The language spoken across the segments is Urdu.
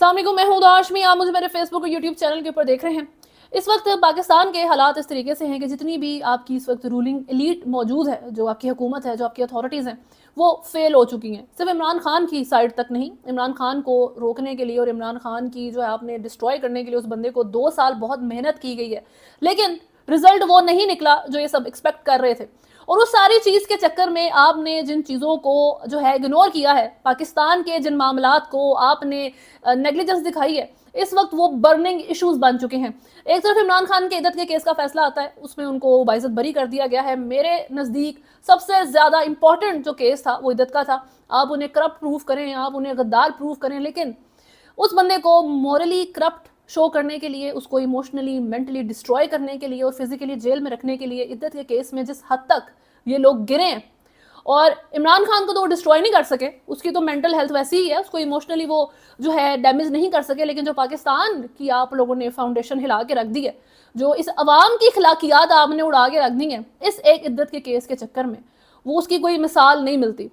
السلام علیکم، میں ہوں ہاشمی، آپ مجھے میرے فیس بک اور یوٹیوب چینل کے اوپر دیکھ رہے ہیں۔ اس وقت پاکستان کے حالات اس طریقے سے ہیں کہ جتنی بھی آپ کی اس وقت رولنگ ایلیٹ موجود ہے، جو آپ کی حکومت ہے، جو آپ کی اتھارٹیز ہیں، وہ فیل ہو چکی ہیں۔ صرف عمران خان کی سائڈ تک نہیں، عمران خان کو روکنے کے لیے اور عمران خان کی جو ہے آپ نے ڈسٹروائے کرنے کے لیے اس بندے کو 2 سال بہت محنت کی گئی ہے، لیکن رزلٹ وہ نہیں نکلا جو یہ سب ایکسپیکٹ کر رہے تھے۔ اور اس ساری چیز کے چکر میں آپ نے جن چیزوں کو جو ہے اگنور کیا ہے، پاکستان کے جن معاملات کو آپ نے نیگلیجنس دکھائی ہے، اس وقت وہ برننگ ایشوز بن چکے ہیں۔ ایک طرف عمران خان کے عدت کے کیس کا فیصلہ آتا ہے، اس میں ان کو باعزت بری کر دیا گیا ہے۔ میرے نزدیک سب سے زیادہ امپورٹنٹ جو کیس تھا وہ عدت کا تھا۔ آپ انہیں کرپٹ پروف کریں، آپ انہیں غدار پروف کریں، لیکن اس بندے کو مورلی کرپٹ شو کرنے کے لیے، اس کو ایموشنلی مینٹلی ڈسٹروائے کرنے کے لیے اور فزیکلی جیل میں رکھنے کے لیے عدت کے کیس میں جس حد تک یہ لوگ گرے ہیں، اور عمران خان کو تو وہ ڈسٹروائے نہیں کر سکے، اس کی تو مینٹل ہیلتھ ویسی ہی ہے، اس کو ایموشنلی وہ جو ہے ڈیمیج نہیں کر سکے، لیکن جو پاکستان کی آپ لوگوں نے فاؤنڈیشن ہلا کے رکھ دی ہے، جو اس عوام کی اخلاقیات آپ نے اڑا کے رکھ دی ہیں اس ایک عدت کے کیس کے چکر میں، وہ اس کی کوئی مثال نہیں ملتی۔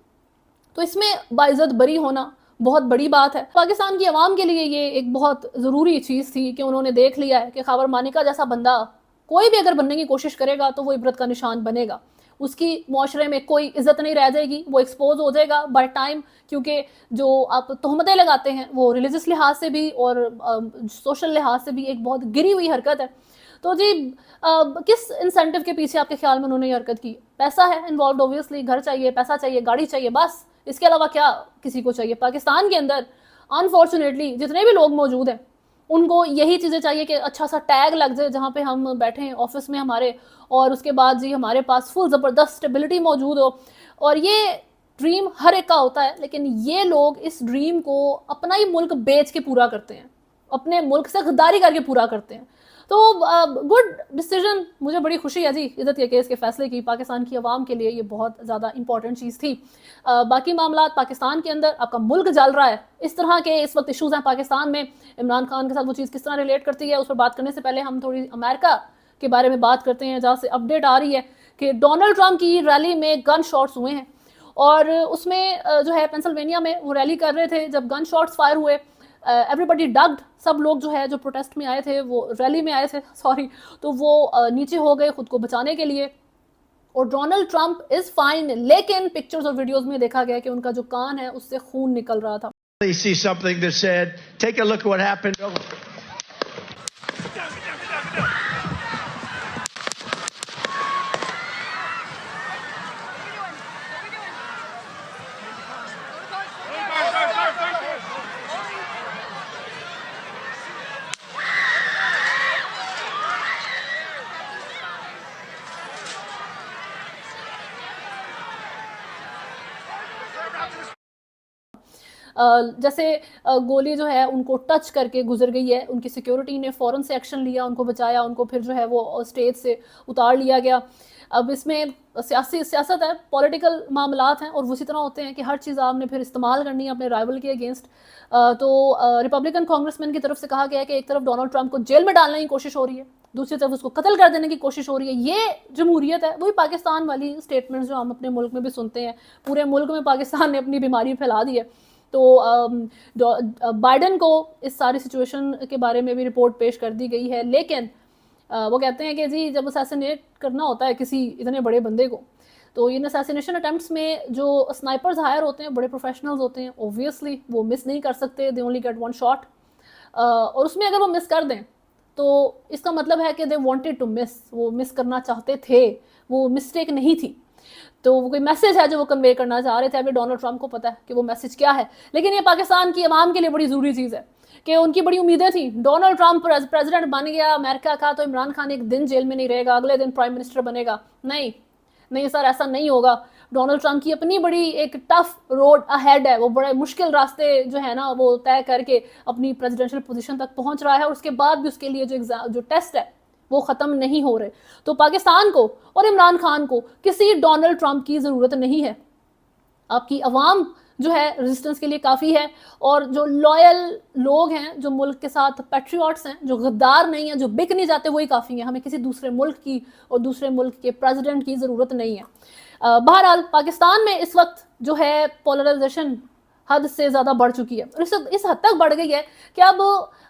تو اس میں باعزت بری ہونا بہت بڑی بات ہے۔ پاکستان کی عوام کے لیے یہ ایک بہت ضروری چیز تھی کہ انہوں نے دیکھ لیا ہے کہ خاور مانیکا جیسا بندہ کوئی بھی اگر بننے کی کوشش کرے گا تو وہ عبرت کا نشان بنے گا، اس کی معاشرے میں کوئی عزت نہیں رہ جائے گی، وہ ایکسپوز ہو جائے گا بائی ٹائم، کیونکہ جو آپ تہمتیں لگاتے ہیں وہ ریلیجس لحاظ سے بھی اور سوشل لحاظ سے بھی ایک بہت گری ہوئی حرکت ہے۔ تو جی کس انسینٹیو کے پیچھے آپ کے خیال میں انہوں نے یہ حرکت کی؟ پیسہ ہے انوالوڈ، اوبویسلی گھر چاہیے، پیسہ چاہیے، گاڑی چاہیے، بس اس کے علاوہ کیا کسی کو چاہیے؟ پاکستان کے اندر انفارچونیٹلی جتنے بھی لوگ موجود ہیں ان کو یہی چیزیں چاہیے کہ اچھا سا ٹیگ لگ جائے جہاں پہ ہم بیٹھے ہیں آفس میں ہمارے، اور اس کے بعد جی ہمارے پاس فل زبردست اسٹیبلٹی موجود ہو، اور یہ ڈریم ہر ایک کا ہوتا ہے، لیکن یہ لوگ اس ڈریم کو اپنا ہی ملک بیچ کے پورا کرتے ہیں، اپنے ملک سے غداری کر کے پورا کرتے ہیں۔ تو گڈ ڈیسیژن، مجھے بڑی خوشی ہے جی عزت کے کیس کے فیصلے کی، پاکستان کی عوام کے لیے یہ بہت زیادہ امپورٹنٹ چیز تھی۔ باقی معاملات پاکستان کے اندر آپ کا ملک جل رہا ہے، اس طرح کے اس وقت ایشوز ہیں پاکستان میں، عمران خان کے ساتھ وہ چیز کس طرح ریلیٹ کرتی ہے، اس پر بات کرنے سے پہلے ہم تھوڑی امریکہ کے بارے میں بات کرتے ہیں، جہاں سے اپڈیٹ آ رہی ہے کہ ڈونلڈ ٹرمپ کی ریلی میں گن شاٹس ہوئے ہیں، اور اس میں جو ہے پینسلوینیا میں وہ ریلی کر رہے تھے، جب گن شاٹس فائر ہوئے ایوری بڈی ڈگڈ، سب لوگ جو ہے جو پروٹیسٹ میں آئے تھے، وہ ریلی میں آئے تھے سوری، تو وہ نیچے ہو گئے خود کو بچانے کے لیے، اور ڈونلڈ ٹرمپ از فائن، لیکن پکچرز اور ویڈیوز میں دیکھا گیا کہ ان کا جو کان ہے اس سے خون نکل رہا تھا۔ See something that said, take a look at what happened. جیسے گولی جو ہے ان کو ٹچ کر کے گزر گئی ہے، ان کی سیکیورٹی نے فوراً سے ایکشن لیا، ان کو بچایا، ان کو پھر جو ہے وہ اسٹیج سے اتار لیا گیا۔ اب اس میں سیاست ہے، پولیٹیکل معاملات ہیں، اور اسی طرح ہوتے ہیں کہ ہر چیز آپ نے پھر استعمال کرنی ہے اپنے رائیول کے اگینسٹ۔ تو ریپبلکن کانگریسمین کی طرف سے کہا گیا ہے کہ ایک طرف ڈونلڈ ٹرمپ کو جیل میں ڈالنے کی کوشش ہو رہی ہے، دوسری طرف اس کو قتل کر دینے کی کوشش ہو رہی ہے۔ یہ جمہوریت ہے، وہی پاکستان والی اسٹیٹمنٹس جو ہم اپنے ملک میں بھی سنتے ہیں، پورے ملک میں پاکستان نے اپنی بیماری پھیلا دی ہے۔ تو بائیڈن کو اس ساری سچویشن کے بارے میں بھی رپورٹ پیش کر دی گئی ہے، لیکن وہ کہتے ہیں کہ جی جب اسیسینیٹ کرنا ہوتا ہے کسی اتنے بڑے بندے کو، تو ان اسیسینیشن اٹیمپٹس میں جو سنائپرز ہائر ہوتے ہیں بڑے پروفیشنلز ہوتے ہیں، اوبویسلی وہ مس نہیں کر سکتے، they only get one shot, اور اس میں اگر وہ مس کر دیں تو اس کا مطلب ہے کہ دے وانٹیڈ ٹو مس، وہ مس کرنا چاہتے تھے، وہ مسٹیک نہیں تھی، تو وہ کوئی میسج ہے جو وہ کنوے کرنا چاہ رہے تھے۔ ابھی ڈونلڈ ٹرمپ کو پتا ہے کہ وہ میسج کیا ہے، لیکن یہ پاکستان کی عوام کے لیے بڑی ضروری چیز ہے کہ ان کی بڑی امیدیں تھیں، ڈونلڈ ٹرمپ پریزیڈنٹ بن گیا امریکہ کا تو عمران خان ایک دن جیل میں نہیں رہے گا، اگلے دن پرائم منسٹر بنے گا۔ نہیں سر، ایسا نہیں ہوگا۔ ڈونلڈ ٹرمپ کی اپنی بڑی ایک ٹف روڈ اہیڈ ہے، وہ بڑے مشکل راستے جو ہے نا وہ طے کر کے اپنی پریزیڈنشل پوزیشن تک پہنچ رہا ہے، اور اس کے بعد بھی اس کے لیے جو ٹیسٹ ہے وہ ختم نہیں ہو رہے۔ تو پاکستان کو اور عمران خان کو کسی ڈونلڈ ٹرمپ کی ضرورت نہیں ہے، آپ کی عوام جو ہے ریزسٹنس کے لیے کافی ہے، اور جو لائل لوگ ہیں، جو ملک کے ساتھ پیٹریوٹس ہیں، جو غدار نہیں ہیں، جو بک نہیں جاتے، وہی کافی ہیں۔ ہمیں کسی دوسرے ملک کی اور دوسرے ملک کے پریزیڈنٹ کی ضرورت نہیں ہے۔ بہرحال پاکستان میں اس وقت جو ہے پولرائزیشن حد سے زیادہ بڑھ چکی ہے, اور اس حد تک بڑھ گئی ہے کہ اب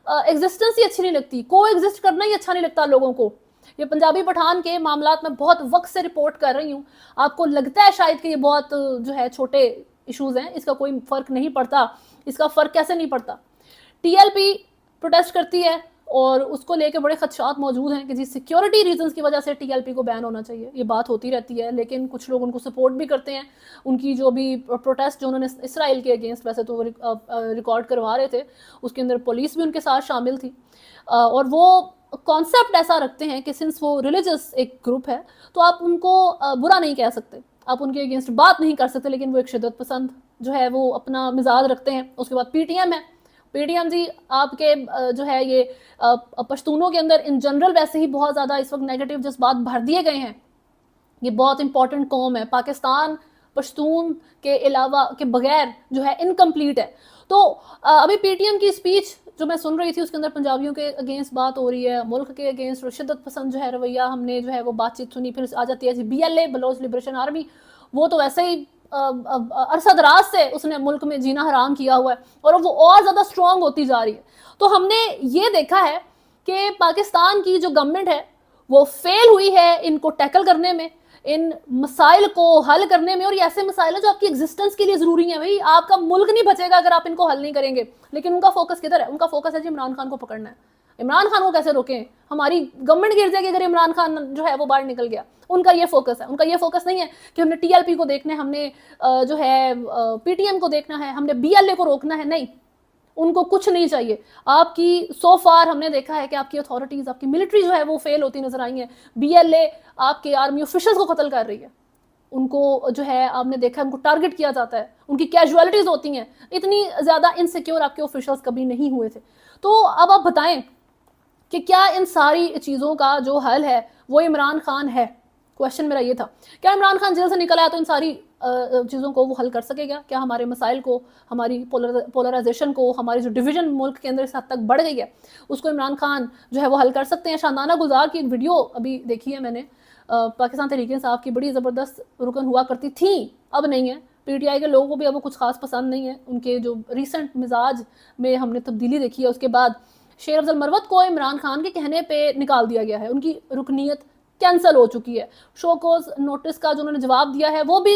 ایگزسٹنس ہی اچھی نہیں لگتی, کو ایگزسٹ کرنا ہی اچھا نہیں لگتا لوگوں کو. یہ پنجابی پٹھان کے معاملات میں بہت وقت سے رپورٹ کر رہی ہوں, آپ کو لگتا ہے شاید کہ یہ بہت جو ہے چھوٹے ایشوز ہیں, اس کا کوئی فرق نہیں پڑتا. اس کا فرق کیسے نہیں پڑتا؟ ٹی ایل پی پروٹیسٹ کرتی ہے اور اس کو لے کے بڑے خدشات موجود ہیں کہ جی سیکیورٹی ریزنز کی وجہ سے ٹی ایل پی کو بین ہونا چاہیے. یہ بات ہوتی رہتی ہے, لیکن کچھ لوگ ان کو سپورٹ بھی کرتے ہیں. ان کی جو بھی پروٹیسٹ جو انہوں نے اسرائیل کے اگینسٹ ویسے تو ریکارڈ کروا رہے تھے, اس کے اندر پولیس بھی ان کے ساتھ شامل تھی, اور وہ کانسیپٹ ایسا رکھتے ہیں کہ سنس وہ ریلیجس ایک گروپ ہے تو آپ ان کو برا نہیں کہہ سکتے, آپ ان کے اگینسٹ بات نہیں کر سکتے, لیکن وہ ایک شدت پسند جو ہے وہ اپنا مزاج رکھتے ہیں. اس کے بعد پی ٹی ایم ہے. پی ٹی ایم جی آپ کے جو ہے یہ پشتونوں کے اندر ان جنرل ویسے ہی بہت زیادہ اس وقت نیگیٹو جذبات بھر دیے گئے ہیں. یہ بہت امپورٹنٹ قوم ہے, پاکستان پشتون کے علاوہ کے بغیر جو ہے انکمپلیٹ ہے. تو ابھی پی ٹی ایم کی اسپیچ جو میں سن رہی تھی اس کے اندر پنجابیوں کے اگینسٹ بات ہو رہی ہے, ملک کے اگینسٹ شدت پسند جو ہے رویہ ہم نے جو ہے وہ بات چیت سنی. پھر آ جاتی ہے B L A, Baloch liberation army, وہ تو ویسے ہی عرصہ دراز سے اس نے ملک میں جینا حرام کیا ہوا ہے اور وہ اور زیادہ اسٹرانگ ہوتی جا رہی ہے. تو ہم نے یہ دیکھا ہے کہ پاکستان کی جو گورنمنٹ ہے وہ فیل ہوئی ہے ان کو ٹیکل کرنے میں, ان مسائل کو حل کرنے میں. اور یہ ایسے مسائل ہیں جو آپ کی ایگزسٹنس کے لیے ضروری ہیں. بھائی آپ کا ملک نہیں بچے گا اگر آپ ان کو حل نہیں کریں گے. لیکن ان کا فوکس کدھر ہے؟ ان کا فوکس ہے جی عمران خان کو پکڑنا ہے. عمران خان کو کیسے روکیں, ہماری گورنمنٹ گر جائے گی اگر عمران خان جو ہے وہ باہر نکل گیا. ان کا یہ فوکس ہے. ان کا یہ فوکس نہیں ہے کہ ہم نے ٹی ایل پی کو دیکھنا ہے, ہم نے جو ہے پی ٹی ایم کو دیکھنا ہے, ہم نے بی ایل اے کو روکنا ہے. نہیں, ان کو کچھ نہیں چاہیے. آپ کی سو فار ہم نے دیکھا ہے کہ آپ کی اتھارٹیز, آپ کی ملٹری جو ہے وہ فیل ہوتی نظر آئی ہیں. بی ایل اے آپ کے آرمی آفیشلز کو قتل کر رہی ہے, ان کو جو ہے آپ نے دیکھا ان کو ٹارگٹ کیا جاتا ہے, ان کی کیجوالٹیز ہوتی ہیں. اتنی زیادہ انسیکیور آپ کے آفیشلز کبھی نہیں ہوئے تھے. تو اب آپ بتائیں کہ کیا ان ساری چیزوں کا جو حل ہے وہ عمران خان ہے؟ کوشچن میرا یہ تھا, کیا عمران خان جیل سے نکل آیا تو ان ساری چیزوں کو وہ حل کر سکے گا؟ کیا ہمارے مسائل کو, ہماری پولرائزیشن کو, ہماری جو ڈویژن ملک کے اندر اس حد تک بڑھ گئی ہے اس کو عمران خان جو ہے وہ حل کر سکتے ہیں؟ شاندانہ گلزار کی ایک ویڈیو ابھی دیکھی ہے میں نے, پاکستان تحریک انصاف کی بڑی زبردست رکن ہوا کرتی تھیں, اب نہیں ہے. پی ٹی آئی کے لوگوں کو بھی اب وہ کچھ خاص پسند نہیں ہے. ان کے جو ریسنٹ مزاج میں ہم نے تبدیلی دیکھی ہے, اس کے بعد شیر افضل مروت کو عمران خان کے کہنے پہ نکال دیا گیا ہے. ان کی رکنیت کینسل ہو چکی ہے. شوکوز نوٹس کا جو انہوں نے جواب دیا ہے وہ بھی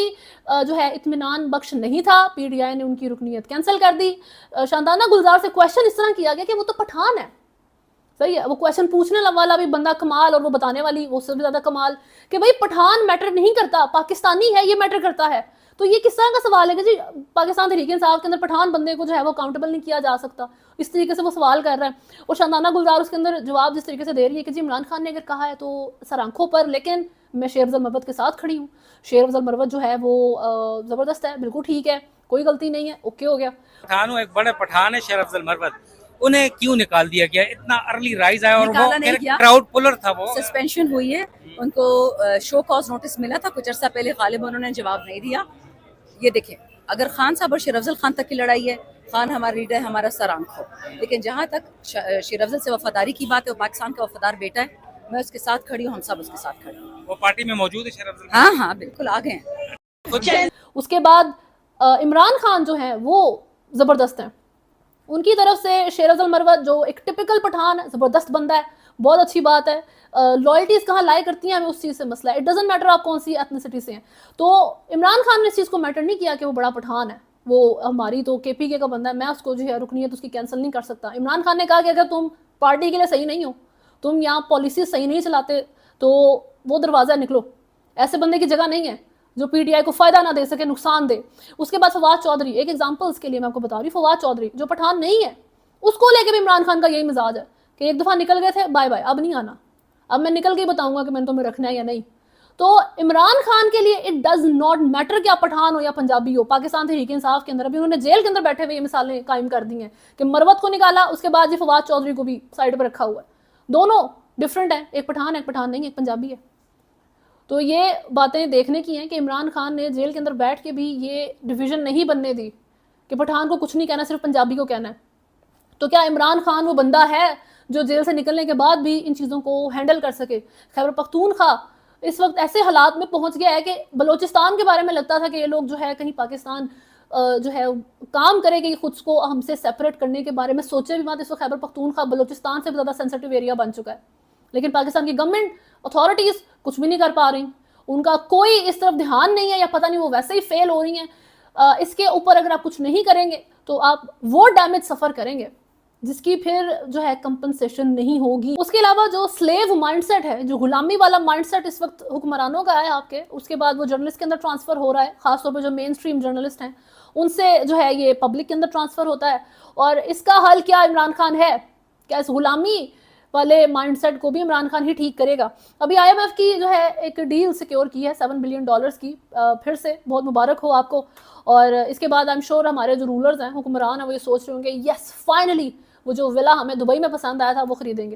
جو ہے اطمینان بخش نہیں تھا. پی ٹی آئی نے ان کی رکنیت کینسل کر دی. شاندانہ گلزار سے کویشچن اس طرح کیا گیا کہ وہ تو پٹھان ہے. صحیح ہے, وہ کویشچن پوچھنے والا بھی بندہ کمال اور وہ بتانے والی وہ سے بھی زیادہ کمال کہ بھائی پٹھان میٹر نہیں کرتا, پاکستانی ہے یہ میٹر کرتا ہے. تو یہ کس طرح کا سوال ہے کہ جی پاکستان تحریک انصاف کے اندر پٹھان بندے کو جو ہے وہ اکاؤنٹیبل نہیں کیا جا سکتا؟ اس طریقے سے وہ سوال کر رہا ہے. اور شاندانہ گلزار اس کے اندر جواب جس طریقے سے دے رہی ہے کہ جی عمران خان نے اگر کہا ہے تو سر آنکھوں پر, لیکن میں شیر افضل مروت کے ساتھ کھڑی ہوں. شیر افضل مروت جو ہے وہ زبردست ہے, بالکل ٹھیک ہے, کوئی غلطی نہیں ہے, اوکے ہو گیا. پٹھان ایک بڑے پٹھان ہے شیر افضل مروت, انہیں کیوں نکال دیا گیا؟ اتنا ارلی رائز آیا اور وہ کراؤڈ پولر تھا, وہ سسپینشن ہوئی ہے. ان کو شو کاز نوٹس ملا تھا کچھ عرصہ پہلے, غالباً انہوں نے جواب نہیں دیا. یہ دیکھیں, اگر خان صاحب اور شیر افضل خان تک کی لڑائی ہے, خان ہمارا لیڈر ہے, ہمارا سر آنکھ ہو, لیکن جہاں تک شیر افضل سے وفاداری کی بات ہے, وہ پاکستان کا وفادار بیٹا ہے, میں اس کے ساتھ کھڑی ہوں, ہم سب اس کے ساتھ کھڑے ہیں. وہ پارٹی میں موجود ہے شیر افضل؟ ہاں ہاں بالکل آگے ہیں. اس کے بعد عمران خان جو ہیں وہ زبردست ہیں. ان کی طرف سے شیر افضل مروت جو ایک ٹپیکل پٹھان ہے, زبردست بندہ ہے, بہت اچھی بات ہے. لائلٹیز کہاں لائے کرتی ہیں ہمیں اس چیز سے مسئلہ ہے, اٹ ڈزنٹ میٹر آپ کون سی ایتھنیسٹی سے ہیں. تو عمران خان نے اس چیز کو میٹر نہیں کیا کہ وہ بڑا پٹھان ہے, وہ ہماری تو کے پی کے کا بندہ ہے, میں اس کو جو ہے رکنیت اس کی کینسل نہیں کر سکتا. عمران خان نے کہا کہ اگر تم پارٹی کے لیے صحیح نہیں ہو, تم یہاں پالیسیز صحیح نہیں چلاتے, تو وہ دروازہ نکلو. ایسے بندے کی جگہ نہیں ہے جو پی ٹی آئی کو فائدہ نہ دے سکے, نقصان دے. اس کے بعد فواد چودھری, ایک ایگزامپلس کے لیے میں آپ کو بتا رہی ہوں, فواد چودھری جو پٹھان نہیں ہے, اس کو لے کے بھی عمران خان کا یہی مزاج ہے کہ ایک دفعہ نکل گئے تھے, بائے بائے, اب نہیں آنا, اب میں نکل کے ہی بتاؤں گا کہ میں نے تمہیں رکھنا ہے یا نہیں. تو عمران خان کے لیے اٹ ڈز ناٹ میٹر کہ آپ پٹھان ہو یا پنجابی ہو. پاکستان تحریک انصاف کے اندر ابھی انہوں نے جیل کے اندر بیٹھے ہوئے یہ مثالیں قائم کر دی ہیں کہ مروت کو نکالا, اس کے بعد یہ فواد چودھری کو بھی سائڈ پہ رکھا ہوا ہے. دونوں ڈفرینٹ ہیں, ایک پٹھان ہے, ایک پٹھان نہیں, ایک پنجابی ہے. تو یہ باتیں دیکھنے کی ہیں کہ عمران خان نے جیل کے اندر بیٹھ کے بھی یہ ڈویژن نہیں بننے دی کہ پٹھان کو کچھ نہیں کہنا, صرف پنجابی کو کہنا ہے. تو کیا عمران خان وہ بندہ ہے جو جیل سے نکلنے کے بعد بھی ان چیزوں کو ہینڈل کر سکے؟ خیبر پختونخوا اس وقت ایسے حالات میں پہنچ گیا ہے کہ بلوچستان کے بارے میں لگتا تھا کہ یہ لوگ جو ہے کہیں پاکستان جو ہے کام کرے کہ خود کو ہم سے سیپریٹ کرنے کے بارے میں سوچے بھی مت. اس وقت خیبر پختونخوا بلوچستان سے بھی زیادہ سینسٹیو ایریا بن چکا ہے, لیکن پاکستان کی گورنمنٹ اتھارٹیز کچھ بھی نہیں کر پا رہی, ان کا کوئی اس طرف دھیان نہیں ہے, یا پتہ نہیں وہ ویسے ہی فیل ہو رہی ہیں. اس کے اوپر اگر آپ کچھ نہیں کریں گے تو آپ وہ ڈیمیج سفر کریں گے جس کی پھر جو ہے کمپنسیشن نہیں ہوگی. اس کے علاوہ جو سلیو مائنڈ سیٹ ہے, جو غلامی والا مائنڈ سیٹ اس وقت حکمرانوں کا ہے آپ کے, اس کے بعد وہ جرنلسٹ کے اندر ٹرانسفر ہو رہا ہے, خاص طور پہ جو مین سٹریم جرنلسٹ ہیں ان سے جو ہے یہ پبلک کے اندر ٹرانسفر ہوتا ہے. اور اس کا حل کیا عمران خان ہے, کیا اس غلامی والے مائنڈ سیٹ کو بھی عمران خان ہی ٹھیک کرے گا؟ ابھی آئی ایم ایف کی جو ہے ایک ڈیل سیکیور کی ہے $7 بلین کی, پھر سے بہت مبارک ہو آپ کو. اور اس کے بعد آئی ایم شیور ہمارے جو رولرز ہیں, حکمران ہیں, وہ یہ سوچ رہے ہوں گے یس فائنلی وہ جو ولا ہمیں دبئی میں پسند آیا تھا وہ خریدیں گے,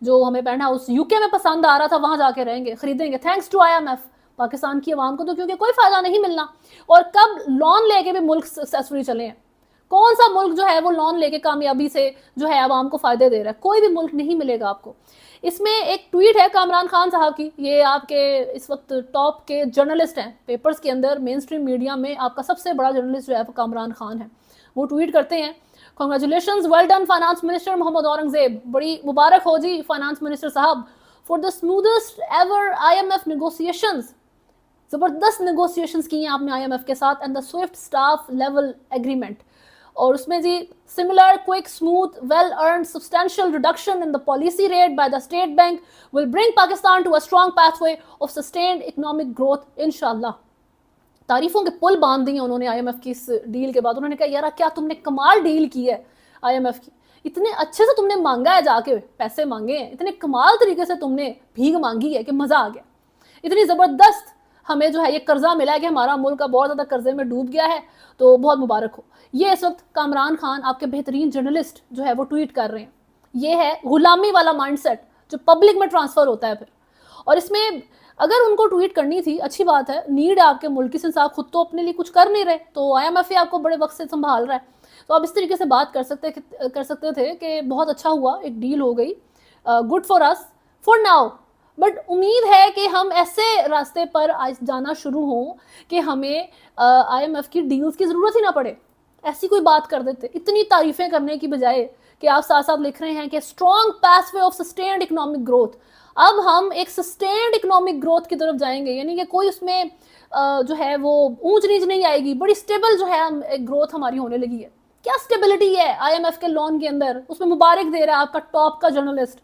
جو ہمیں پینٹ ہاؤس یو کے میں پسند آ رہا تھا وہاں جا کے رہیں گے, خریدیں گے thanks to I M F. Pakistan کی عوام کو تو کیونکہ کوئی فائدہ نہیں ملنا, اور کب لون لے کے بھی ملک سکسیسفلی چلے ہیں, کون سا ملک جو ہے وہ لون لے کے کامیابی سے جو ہے عوام کو فائدے دے رہا ہے؟ کوئی بھی ملک نہیں ملے گا آپ کو. اس میں ایک ٹویٹ ہے کامران خان صاحب کی, یہ آپ کے اس وقت ٹاپ کے جرنلسٹ ہیں پیپرز کے اندر, مین سٹریم میڈیا میں آپ کا سب سے بڑا جرنلسٹ جو ہے وہ کامران خان ہے. وہ ٹویٹ کرتے ہیں, congratulations well done finance minister Muhammad Aurangzeb, بڑی مبارک ہو جی فائنانس منسٹر صاحب, for the smoothest ever I M F negotiations. زبردست نیگوسیشنز کی ہیں آپ نے آئی ایم ایف کے ساتھ, and the swift staff level agreement. اور اس میں جی similar quick smooth well earned substantial reduction in the policy rate by the state bank will bring Pakistan to a strong path way of sustained economic growth انشاءاللہ. تعریفوں کے پل باندھ دیے انہوں نے آئی ایم ایف کی اس ڈیل کے بعد. انہوں نے کہا یار کیا تم نے کمال ڈیل کی ہے آئی ایم ایف کی, اتنے اچھے سے تم نے مانگا ہے, جا کے پیسے مانگے ہیں, اتنے کمال طریقے سے تم نے بھیگ مانگی ہے کہ مزہ آ گیا. اتنی زبردست ہمیں جو ہے یہ قرضہ ملا ہے کہ ہمارا ملک کا بہت زیادہ قرضے میں ڈوب گیا ہے, تو بہت مبارک ہو. یہ اس وقت کامران خان آپ کے بہترین جرنلسٹ جو ہے وہ ٹویٹ کر رہے ہیں. یہ ہے غلامی والا مائنڈ سیٹ جو پبلک میں ٹرانسفر ہوتا ہے پھر. اور اس میں اگر ان کو ٹویٹ کرنی تھی اچھی بات ہے, نیڈ ہے آپ کے ملک کی, سنس آپ خود تو اپنے لیے کچھ کر نہیں رہے, تو آئی ایم ایف آپ کو بڑے وقت سے سنبھال رہا ہے, تو آپ اس طریقے سے بات کر سکتے تھے کہ بہت اچھا ہوا, ایک ڈیل ہو گئی, good for us for now. But امید ہے کہ ہم ایسے راستے پر جانا شروع ہوں کہ ہمیں آئی ایم ایف کی ڈیلز کی ضرورت ہی نہ پڑے. ایسی کوئی بات کر دیتے, اتنی تعریفیں کرنے کی بجائے کہ آپ ساتھ ساتھ لکھ رہے ہیں کہ strong pass way of sustained economic growth. اب ہم ایک سسٹینڈ اکنامک گروتھ کی طرف جائیں گے, یعنی کہ کوئی اس میں جو ہے وہ اونچ نیچ نہیں آئے گی, بڑی اسٹیبل جو ہے ایک گروتھ ہماری ہونے لگی ہے. کیا اسٹیبلٹی ہے آئی ایم ایف کے لون کے اندر, اس میں مبارک دے رہا ہے آپ کا ٹاپ کا جرنلسٹ.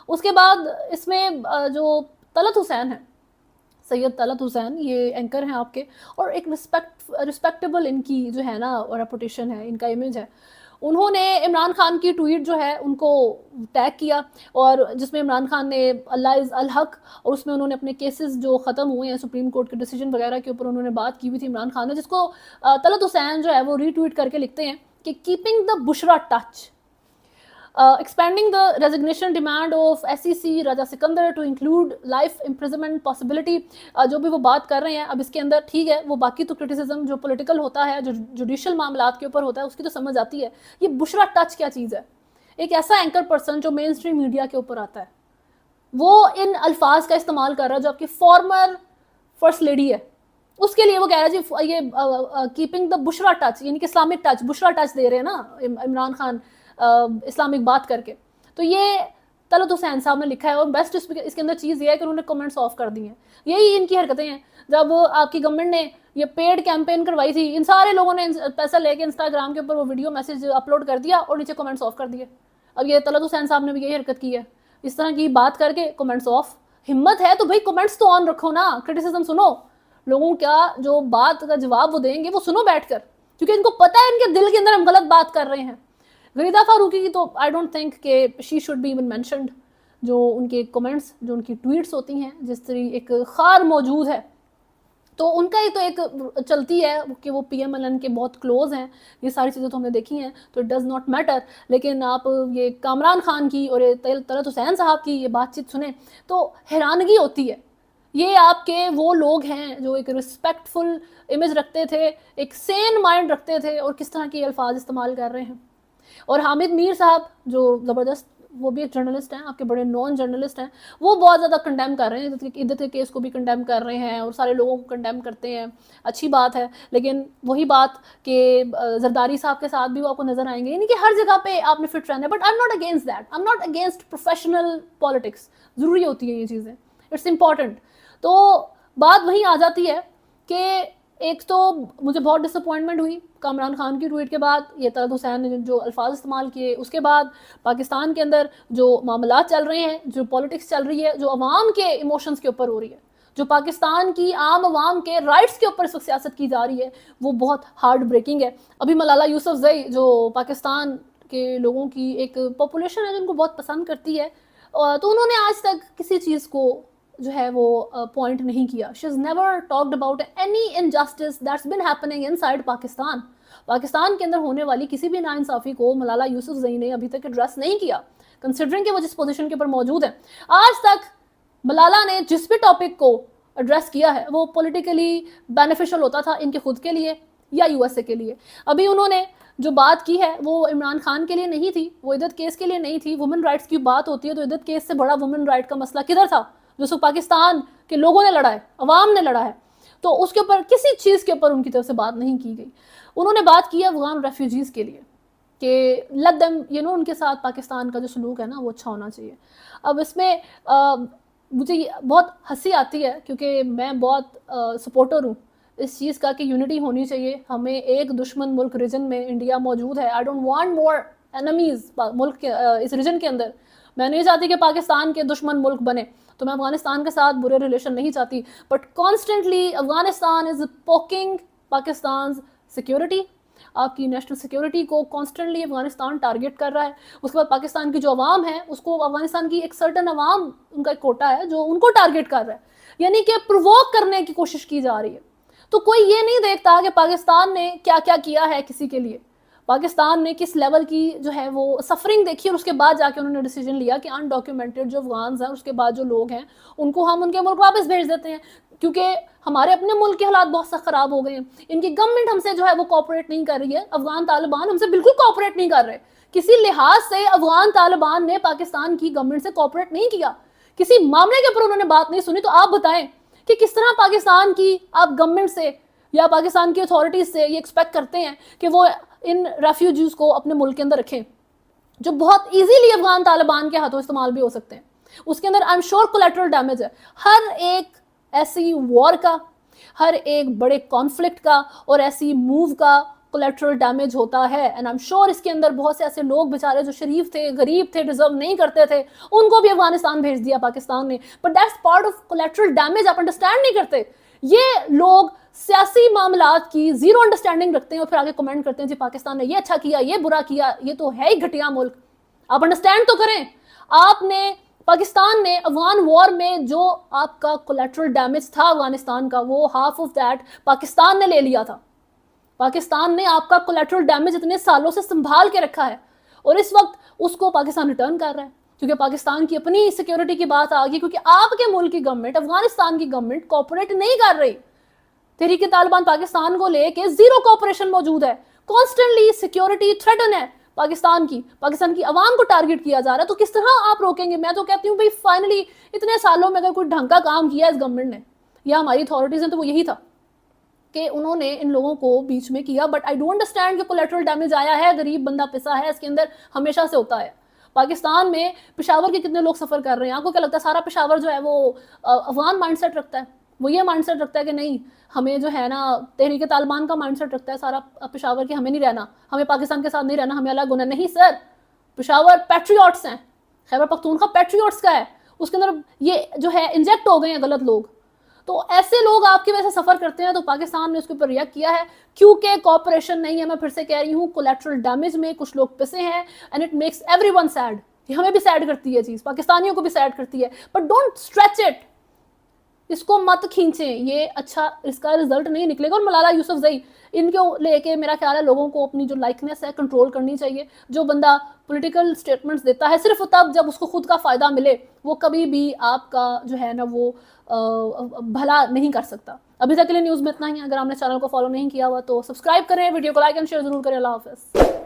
اس کے بعد اس میں جو طلعت حسین ہے, سید طلعت حسین, یہ اینکر ہیں آپ کے, اور ایک رسپیکٹیبل ان کی جو ہے نا ریپوٹیشن ہے, ان کا امیج ہے. انہوں نے عمران خان کی ٹویٹ جو ہے ان کو ٹیگ کیا, اور جس میں عمران خان نے اللہ از الحق, اور اس میں انہوں نے اپنے کیسز جو ختم ہوئے ہیں سپریم کورٹ کے ڈیسیجن وغیرہ کے اوپر انہوں نے بات کی ہوئی تھی عمران خان نے, جس کو طلعت حسین جو ہے وہ ری ٹویٹ کر کے لکھتے ہیں کہ keeping the Bushra touch, expanding the resignation demand of SEC Raja Sikandar to include life imprisonment possibility. جو بھی وہ بات کر رہے ہیں اب اس کے اندر, ٹھیک ہے وہ باقی تو کرٹیسزم جو پولیٹیکل ہوتا ہے, جو جوڈیشل معاملات کے اوپر ہوتا ہے, اس کی تو سمجھ آتی ہے. یہ بشرا ٹچ کیا چیز ہے؟ ایک ایسا اینکر پرسن جو مین اسٹریم میڈیا کے اوپر آتا ہے, وہ ان الفاظ کا استعمال کر رہا ہے جو آپ کی فارمر فرسٹ لیڈی ہے, اس کے لیے وہ کہہ رہا ہے جی یہ کیپنگ دا بشرا ٹچ, یعنی کہ اسلامک ٹچ, بشرا ٹچ دے رہے ہیں نا عمران خان اسلامک بات کر کے. تو یہ طلعت حسین صاحب نے لکھا ہے, اور بیسٹ اس کے اندر چیز یہ ہے کہ انہوں نے کمنٹس آف کر دی ہیں. یہی ان کی حرکتیں ہیں. جب آپ کی گورنمنٹ نے یہ پیڈ کیمپین کروائی تھی, ان سارے لوگوں نے پیسہ لے کے انسٹاگرام کے اوپر وہ ویڈیو میسج اپلوڈ کر دیا اور نیچے کمنٹس آف کر دیے. اب یہ طلعت حسین صاحب نے بھی یہی حرکت کی ہے, اس طرح کی بات کر کے کمنٹس آف. ہمت ہے تو بھائی کمنٹس تو آن رکھو نا, کرٹیسزم سنو, لوگوں کا جو بات کا جواب وہ دیں گے وہ سنو بیٹھ کر, کیونکہ ان کو پتہ ہے ان کے دل کے اندر ہم غلط بات کر رہے ہیں. غریدہ فاروقی کی تو آئی ڈونٹ تھنک کہ she should be even mentioned. جو ان کے کمنٹس, جو ان کی ٹویٹس ہوتی ہیں, جس طرح ایک خار موجود ہے, تو ان کا ہی تو ایک چلتی ہے کہ وہ پی ایم ایل این کے بہت کلوز ہیں. یہ ساری چیزیں تو ہم نے دیکھی ہیں, تو اٹ ڈز ناٹ میٹر. لیکن آپ یہ کامران خان کی اور طلعت حسین صاحب کی یہ بات چیت سنیں تو حیرانگی ہوتی ہے. یہ آپ کے وہ لوگ ہیں جو ایک رسپیکٹ فل امیج رکھتے تھے, ایک سین مائنڈ رکھتے تھے, اور کس طرح کے الفاظ استعمال کر رہے ہیں. اور حامد میر صاحب جو زبردست وہ بھی ایک جرنلسٹ ہیں, آپ کے بڑے نان جرنلسٹ ہیں, وہ بہت زیادہ کنڈیم کر رہے ہیں, عدت کے کیس کو بھی کنڈیم کر رہے ہیں اور سارے لوگوں کو کنڈیم کرتے ہیں, اچھی بات ہے. لیکن وہی بات کہ زرداری صاحب کے ساتھ بھی وہ آپ کو نظر آئیں گے, یعنی کہ ہر جگہ پہ آپ نے فٹ رہنا ہے. But I am not against that, I am not against professional politics, ضروری ہوتی ہے یہ چیزیں, اٹس امپورٹنٹ. تو بات وہیں آ جاتی ہے کہ ایک تو مجھے بہت ڈس اپوائنٹمنٹ ہوئی کامران خان کی ٹویٹ کے بعد, یہ طلعت حسین نے جو الفاظ استعمال کیے, اس کے بعد پاکستان کے اندر جو معاملات چل رہے ہیں, جو پالیٹکس چل رہی ہے, جو عوام کے ایموشنز کے اوپر ہو رہی ہے, جو پاکستان کی عام عوام کے رائٹس کے اوپر اس وقت سیاست کی جا رہی ہے, وہ بہت ہارڈ بریکنگ ہے. ابھی ملالہ یوسفزئی جو پاکستان کے لوگوں کی ایک پاپولیشن ہے جن کو بہت پسند کرتی ہے, تو انہوں نے آج تک کسی چیز کو جو ہے وہ پوائنٹ نہیں کیا. She is never talked about any injustice that's been happening inside Pakistan. Pakistan کے اندر ہونے والی کسی بھی ناانصافی کو ملالہ یوسفزئی نے ابھی تک ایڈریس نہیں کیا, کنسیڈرنگ کہ وہ جس پوزیشن کے اوپر موجود ہیں. آج تک ملالہ نے جس بھی ٹاپک کو ایڈریس کیا ہے وہ پولیٹیکلی بینیفیشل ہوتا تھا ان کے خود کے لیے یا یو ایس اے کے لیے. ابھی انہوں نے جو بات کی ہے وہ عمران خان کے لیے نہیں تھی, وہ عدت کیس کے لیے نہیں تھی. وومن رائٹس کی بات ہوتی ہے تو عدت کیس سے بڑا وومن رائٹ کا مسئلہ کدھر تھا جو سو پاکستان کے لوگوں نے لڑا ہے, عوام نے لڑا ہے. تو اس کے اوپر کسی چیز کے اوپر ان کی طرف سے بات نہیں کی گئی. انہوں نے بات کی ہے افغان ریفیوجیز کے لیے کہ let them ان کے ساتھ پاکستان کا جو سلوک ہے نا وہ اچھا ہونا چاہیے. اب اس میں مجھے بہت ہنسی آتی ہے کیونکہ میں بہت سپورٹر ہوں اس چیز کا کہ یونٹی ہونی چاہیے. ہمیں ایک دشمن ملک ریجن میں انڈیا موجود ہے. آئی ڈونٹ وانٹ مور انیمیز ملک کے اس ریجن کے اندر. میں نہیں چاہتی کہ پاکستان کے دشمن ملک بنے, تو میں افغانستان کے ساتھ برے ریلیشن نہیں چاہتی. But constantly Afghanistan is poking Pakistan security, آپ کی نیشنل سیکیورٹی کو کانسٹنٹلی افغانستان ٹارگٹ کر رہا ہے. اس کے بعد پاکستان کی جو عوام ہے اس کو افغانستان کی ایک سرٹن عوام, ان کا ایک کوٹا ہے جو ان کو ٹارگٹ کر رہا ہے, یعنی کہ پرووک کرنے کی کوشش کی جا رہی ہے. تو کوئی یہ نہیں دیکھتا کہ پاکستان نے کیا کیا کیا ہے کسی کے لیے, پاکستان نے کس لیول کی جو ہے وہ سفرنگ دیکھی, اور اس کے بعد جا کے انہوں نے ڈیسیجن لیا کہ انڈاکیومنٹڈ جو افغانز ہیں اس کے بعد جو لوگ ہیں ان کو ہم ان کے ملک واپس بھیج دیتے ہیں, کیونکہ ہمارے اپنے ملک کے حالات بہت سخت خراب ہو گئے ہیں. ان کی گورنمنٹ ہم سے جو ہے وہ کوآپریٹ نہیں کر رہی ہے, افغان طالبان ہم سے بالکل کوآپریٹ نہیں کر رہے. کسی لحاظ سے افغان طالبان نے پاکستان کی گورنمنٹ سے کوآپریٹ نہیں کیا, کسی معاملے کے اوپر انہوں نے بات نہیں سنی. تو آپ بتائیں کہ کس طرح پاکستان کی آپ گورنمنٹ سے یا پاکستان کی اتھارٹیز سے یہ ایکسپیکٹ کرتے ہیں کہ وہ ان ریفیوجیز کو اپنے ملک کے اندر رکھیں جو بہت ایزیلی افغان طالبان کے ہاتھوں استعمال بھی ہو سکتے ہیں. اس کے اندر I am sure collateral damage ہے ہر ایک ایسی وار کا, ہر ایک بڑے کانفلکٹ کا اور ایسی موو کا کولیٹرل ڈیمیج ہوتا ہے. اینڈ آئی ایم شیور اس کے اندر بہت سے ایسے لوگ بیچارے جو شریف تھے, غریب تھے, ڈیزرو نہیں کرتے تھے, ان کو بھی افغانستان بھیج دیا پاکستان نے. But that's part of collateral damage. آپ انڈرسٹینڈ نہیں کرتے. یہ لوگ سیاسی معاملات کی زیرو انڈرسٹینڈنگ رکھتے ہیں اور پھر آگے کمنٹ کرتے ہیں جی پاکستان نے یہ اچھا کیا, یہ برا کیا, یہ تو ہے ہی گھٹیا ملک. آپ انڈرسٹینڈ تو کریں. آپ نے پاکستان نے افغان وار میں جو آپ کا کولیٹرل ڈیمیج تھا افغانستان کا, وہ ہاف آف دیٹ پاکستان نے لے لیا تھا. پاکستان نے آپ کا کولیٹرل ڈیمیج اتنے سالوں سے سنبھال کے رکھا ہے اور اس وقت اس کو پاکستان ریٹرن کر رہا ہے کیونکہ پاکستان کی اپنی سیکیورٹی کی بات آ گئی, کیونکہ آپ کے ملک کی گورنمنٹ, افغانستان کی گورنمنٹ کوآپریٹ نہیں کر رہی. تحریک طالبان پاکستان کو لے کے زیرو کوآپریشن موجود ہے, کانسٹنٹلی سیکیورٹی تھریٹن ہے پاکستان کی عوام کو ٹارگٹ کیا جا رہا ہے. تو کس طرح آپ روکیں گے؟ میں تو کہتی ہوں بھائی فائنلی اتنے سالوں میں اگر کوئی ڈھنگ کا کام کیا اس گورنمنٹ نے یا ہماری اتھارٹیز نے تو وہ یہی تھا کہ انہوں نے ان لوگوں کو بیچ میں کیا. بٹ آئی ڈونٹ انڈرسٹینڈ کہ کولیٹرل ڈیمیج آیا ہے, غریب بندہ پسا ہے, اس کے اندر ہمیشہ سے ہوتا ہے. پاکستان میں پشاور کے کتنے لوگ سفر کر رہے ہیں, آپ کو کیا لگتا ہے سارا پشاور جو ہے وہ افغان مائنڈ سیٹ رکھتا ہے؟ وہ یہ مائنڈ سیٹ رکھتا ہے کہ نہیں ہمیں جو ہے نا تحریک طالبان کا مائنڈ سیٹ رکھتا ہے سارا پشاور کے, ہمیں نہیں رہنا, ہمیں پاکستان کے ساتھ نہیں رہنا, ہمیں الگ ہونا. نہیں سر, پشاور پیٹریوٹس ہیں, خیبر پختونخوا پیٹریوٹس کا ہے, اس کے اندر یہ جو ہے انجیکٹ ہو گئے ہیں غلط لوگ. تو ایسے لوگ آپ کی وجہ سے سفر کرتے ہیں. تو پاکستان نے اس کے اوپر ریئیکٹ کیا ہے کیونکہ کوآپریشن نہیں ہے. میں پھر سے کہہ رہی ہوں کولیٹرل ڈیمیج میں کچھ لوگ پسے ہیں and it makes every one said. یہ ہمیں بھی سیڈ کرتی ہے چیز, پاکستانیوں کو بھی سیڈ کرتی ہے. بٹ ڈونٹ اسٹریچ اٹ, اس کو مت کھینچیں, یہ اچھا اس کا رزلٹ نہیں نکلے گا. اور ملالہ یوسفزئی ان کو لے کے میرا خیال ہے لوگوں کو اپنی جو لائکنیس ہے کنٹرول کرنی چاہیے. جو بندہ پولیٹیکل سٹیٹمنٹس دیتا ہے صرف تب جب اس کو خود کا فائدہ ملے, وہ کبھی بھی آپ کا جو ہے نا وہ بھلا نہیں کر سکتا. ابھی تک کے لیے نیوز میں اتنا ہی ہے. اگر آپ نے چینل کو فالو نہیں کیا ہوا تو سبسکرائب کریں, ویڈیو کو لائک اینڈ شیئر ضرور کریں. اللہ حافظ.